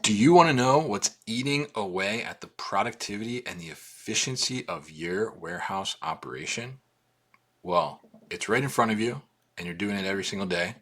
Do you want to know what's eating away at the productivity and the efficiency of your warehouse operation? Well, it's right in front of you and you're doing it every single day.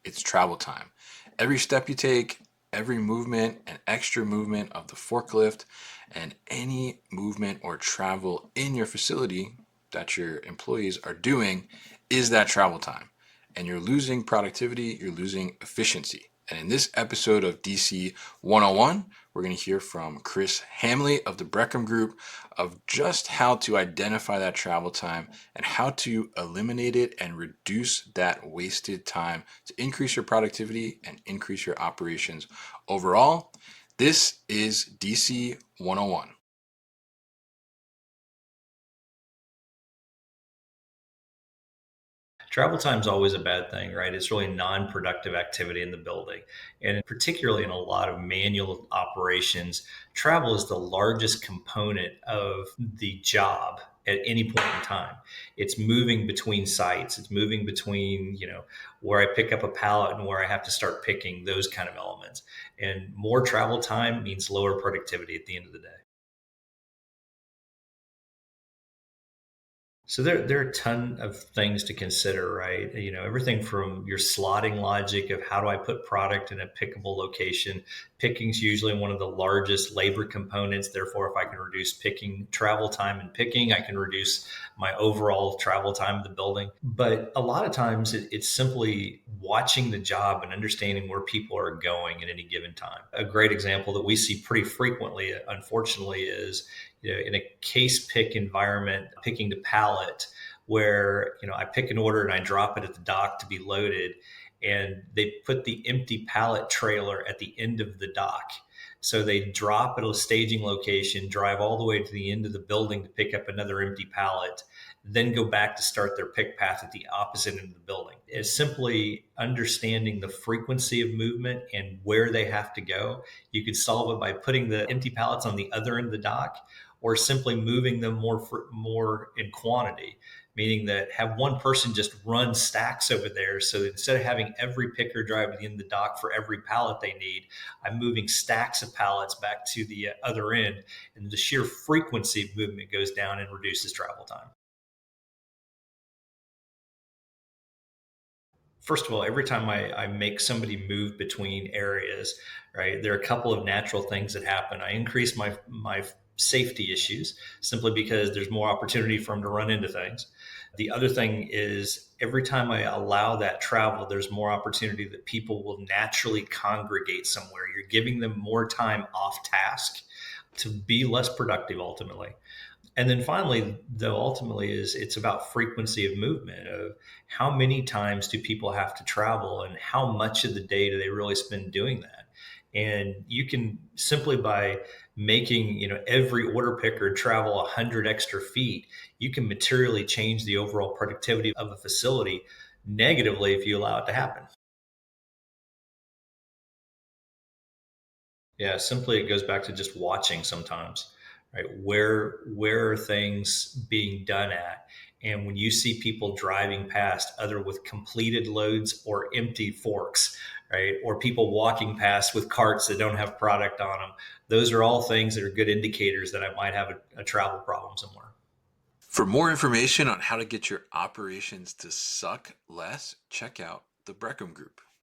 It's travel time. Every step you take, every movement and extra movement of the forklift, and any movement or travel in your facility that your employees are doing is that travel time. And you're losing productivity, you're losing efficiency. And in this episode of DC 101, we're going to hear from Chris Hamley of the Brecham Group of just how to identify that travel time and how to eliminate it and reduce that wasted time to increase your productivity and increase your operations overall. This is DC 101. Travel time is always a bad thing, right? It's really non-productive activity in the building. And particularly in a lot of manual operations, travel is the largest component of the job at any point in time. It's moving between sites. It's moving between, where I pick up a pallet and where I have to start picking, those kind of elements. And more travel time means lower productivity at the end of the day. So there are a ton of things to consider, right? Everything from your slotting logic of how do I put product in a pickable location. Picking is usually one of the largest labor components. Therefore, if I can reduce picking travel time and picking, I can reduce my overall travel time of the building. But a lot of times it's simply watching the job and understanding where people are going at any given time. A great example that we see pretty frequently, unfortunately, is in a case pick environment, picking to pallet, where I pick an order and I drop it at the dock to be loaded, and they put the empty pallet trailer at the end of the dock. So they drop at a staging location, drive all the way to the end of the building to pick up another empty pallet, then go back to start their pick path at the opposite end of the building. It's simply understanding the frequency of movement and where they have to go. You could solve it by putting the empty pallets on the other end of the dock, or simply moving them more in quantity, meaning that have one person just run stacks over there. So that instead of having every picker drive to the end of the dock for every pallet they need, I'm moving stacks of pallets back to the other end, and the sheer frequency of movement goes down and reduces travel time. First of all, every time I make somebody move between areas, right, there are a couple of natural things that happen. I increase my safety issues simply because there's more opportunity for them to run into things. The other thing is every time I allow that travel, there's more opportunity that people will naturally congregate somewhere. You're giving them more time off task to be less productive ultimately. And then finally, though, ultimately is it's about frequency of movement of how many times do people have to travel and how much of the day do they really spend doing that. And you can simply by making every order picker travel 100 extra feet, you can materially change the overall productivity of a facility negatively if you allow it to happen. Yeah, simply it goes back to just watching sometimes, right? Where are things being done at? And when you see people driving past, either with completed loads or empty forks, right? Or people walking past with carts that don't have product on them, those are all things that are good indicators that I might have a travel problem somewhere. For more information on how to get your operations to suck less, check out the Brecham Group.